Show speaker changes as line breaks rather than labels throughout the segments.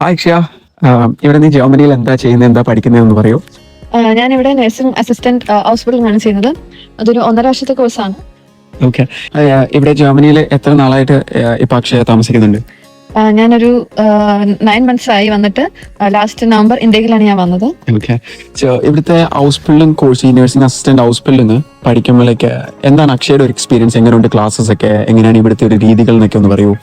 അക്ഷയ, ഇവിടെ നീ ജർമ്മനിയിൽ എന്താ ചെയ്യുന്നത്, എന്താ പഠിക്കുന്നതെന്ന് പറയൂ.
ഞാനിവിടെ നഴ്സിംഗ് അസിസ്റ്റന്റ് ഹോസ്പിറ്റലിലാണ് ചെയ്യുന്നത്. അതൊരു 1.5 വർഷത്തെ കോഴ്സാണ്.
ഓക്കെ. ഇവിടെ ജർമ്മനിയിൽ എത്ര നാളായിട്ട് ഇപ്പൊ അക്ഷയ താമസിക്കുന്നുണ്ട്?
ഞാനൊരു 9 months ആയി വന്നിട്ട്. ലാസ്റ്റ് നവംബർ ഇന്ത്യയിലാണ് ഞാൻ വന്നത്.
ഓക്കെ. ഇവിടുത്തെ ഔസ്ബിൽഡിംഗ് കോഴ്സ്, ഈ നഴ്സിംഗ് അസിസ്റ്റന്റ് ഔസ്ബിൽഡിംഗ് പഠിക്കുമ്പോഴേക്ക് എന്താണ് അക്ഷയുടെ ഒരു എക്സ്പീരിയൻസ്? എങ്ങനെയുണ്ട് ക്ലാസ്സസ് ഒക്കെ? എങ്ങനെയാണ് ഇവിടുത്തെ ഒരു രീതികൾ എന്നൊക്കെ ഒന്ന് പറയൂ.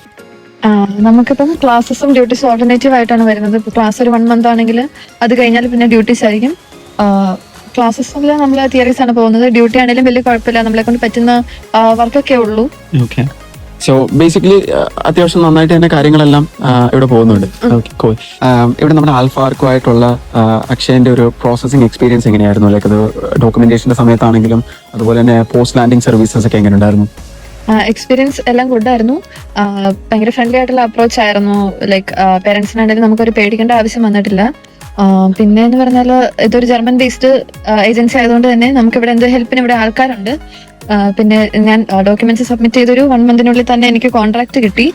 നമുക്കിപ്പം ക്ലാസ്സസും ഡ്യൂട്ടീസും ഓൾട്ടർനേറ്റീവ് ആയിട്ടാണ് വരുന്നത്. ഇപ്പോൾ ക്ലാസ് ഒരു 1 month ആണെങ്കിൽ അത് കഴിഞ്ഞാൽ പിന്നെ ഡ്യൂട്ടീസ് ആയിരിക്കും. ക്ലാസ്സസിൽ നമ്മൾ തിയറീസ് ആണ് പോകുന്നത്. ഡ്യൂട്ടി ആണെങ്കിലും വലിയ കുഴപ്പമില്ല, നമ്മളെ കൊണ്ട് പറ്റുന്ന വർക്കൊക്കെ ഉള്ളൂ.
ഓക്കെ. സോ ബേസിക്കലി അത്യാവശ്യം നന്നായിട്ട് തന്നെ കാര്യങ്ങളെല്ലാം ഇവിടെ പോകുന്നുണ്ട്. Okay, cool. ഇവിടെ നമ്മുടെ ആൽഫാർക്കും ആയിട്ടുള്ള അക്ഷയന്റെ ഒരു പ്രോസസിങ് എക്സ്പീരിയൻസ് എങ്ങനെയായിരുന്നു? ലൈക്ക് അത് ഡോക്യുമെന്റേഷന്റെ സമയത്താണെങ്കിലും അതുപോലെ തന്നെ പോസ്റ്റ് ലാൻഡിംഗ് സർവീസസ് ഒക്കെ എങ്ങനെ ഉണ്ടായിരുന്നു?
എക്സ്പീരിയൻസ് എല്ലാം ഗുഡായിരുന്നു. ഭയങ്കര ഫ്രണ്ട്ലി ആയിട്ടുള്ള അപ്രോച്ച് ആയിരുന്നു. ലൈക്ക് പേരൻസിനാണെങ്കിലും നമുക്കൊരു പേടിക്കേണ്ട ആവശ്യം വന്നിട്ടില്ല. പിന്നെ എന്ന് പറഞ്ഞാൽ ഇതൊരു ജർമ്മൻ ബേസ്ഡ് ഏജൻസി ആയതുകൊണ്ട് തന്നെ നമുക്ക് ഇവിടെ എന്ത് ഹെൽപ്പിന് ഇവിടെ ആൾക്കാരുണ്ട്. പിന്നെ ഞാൻ ഡോക്യുമെന്റ്സ് സബ്മിറ്റ് ചെയ്തൊരു 1 month തന്നെ എനിക്ക് കോൺട്രാക്ട് കിട്ടി.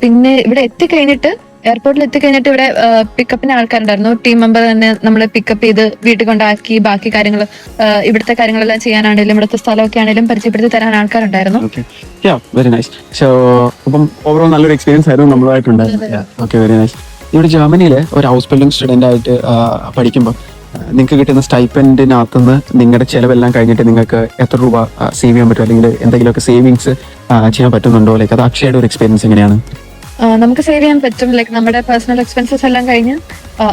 പിന്നെ ഇവിടെ എത്തിക്കഴിഞ്ഞിട്ട്, എയർപോർട്ടിൽ എത്തിക്കഴിഞ്ഞിട്ട് ഇവിടെ പിക്കപ്പിന് ആൾക്കാരുണ്ടായിരുന്നു. ടീം മെമ്പർ തന്നെ നമ്മളെ പിക്കപ്പ് ചെയ്ത് വീട്ടിൽ കൊണ്ടാക്കി ബാക്കി കാര്യങ്ങൾ, ഇവിടുത്തെ കാര്യങ്ങളെല്ലാം ചെയ്യാനാണെങ്കിലും ഇവിടുത്തെ സ്ഥലമൊക്കെ ആണെങ്കിലും പരിചയപ്പെടുത്തി തരാൻ ആൾക്കാരുണ്ടായിരുന്നു.
Very nice. സോ അപ്പം ഓവറോൾ നല്ലൊരു എക്സ്പീരിയൻസ് ആയിരുന്നു നമ്മളുമായിട്ടുണ്ടായിരുന്നു. Okay, very nice. ഇവിടെ ജർമ്മനിയിൽ ഒരു ഹൗസ് ബിൽഡിംഗ് സ്റ്റുഡന്റ് ആയിട്ട് പഠിക്കുമ്പോൾ നിങ്ങൾക്ക് കിട്ടുന്ന സ്റ്റൈപ്പൻഡിനകത്തുനിന്ന് നിങ്ങളുടെ ചിലവെല്ലാം കഴിഞ്ഞിട്ട് നിങ്ങൾക്ക് എത്ര രൂപ സേവ് ചെയ്യാൻ പറ്റും, അല്ലെങ്കിൽ എന്തെങ്കിലുമൊക്കെ സേവിങ്സ് ചെയ്യാൻ പറ്റുന്നുണ്ടോ? ലൈക്ക് അത് അക്ഷയുടെ ഒരു എക്സ്പീരിയൻസ് എങ്ങനെയാണ്?
നമുക്ക് സേവ് ചെയ്യാൻ പറ്റും. ലൈക്ക് നമ്മുടെ പേഴ്സണൽ എക്സ്പെൻസസ് എല്ലാം കഴിഞ്ഞ്,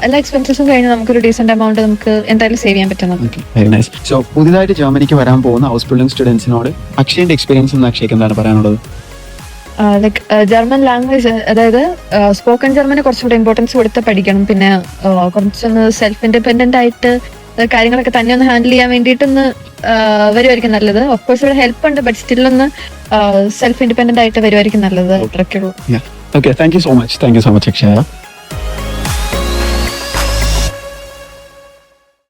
എല്ലാ എക്സ്പെൻസസും കഴിഞ്ഞ് നമുക്കൊരു ഡീസെന്റ് എമൗണ്ട് നമുക്ക് എന്തായാലും സേവ് ചെയ്യാൻ പറ്റുന്നത്.
Very nice. സോ പുതിയതായിട്ട് ജർമ്മനിക്ക് വരാൻ പോകുന്ന ഹൗസ് ബിൽഡിംഗ് സ്റ്റുഡൻസിനോട് അക്ഷയുടെ എക്സ്പീരിയൻസ് എന്ന് അക്ഷയ്ക്ക് എന്താണ് പറയാനുള്ളത്?
ലൈക്ക് ജർമ്മൻ ലാംഗ്വേജ്, അതായത് സ്പോക്കൺ ജർമ്മന് കുറച്ചുകൂടെ ഇമ്പോർട്ടൻസ് കൊടുത്ത് പഠിക്കണം. പിന്നെ കുറച്ചൊന്ന് സെൽഫ് ഇൻഡിപെൻഡന്റ് ആയിട്ട് കാര്യങ്ങളൊക്കെ തന്നെ ഒന്ന് ഹാൻഡിൽ ചെയ്യാൻ വേണ്ടിയിട്ടൊന്ന് വരുമായിരിക്കും നല്ലത്. ഓഫ്കോഴ്സ് ഇവിടെ ഹെൽപ്പ് ഉണ്ട്, ബട്ട് സ്റ്റിൽ ഒന്ന് സെൽഫ് ഇൻഡിപെൻഡന്റ് ആയിട്ട് വരുമായിരിക്കും നല്ലത്. അത്രയ്ക്കുള്ളൂ.
Okay, thank you so much. Thank you so much, Akshaya.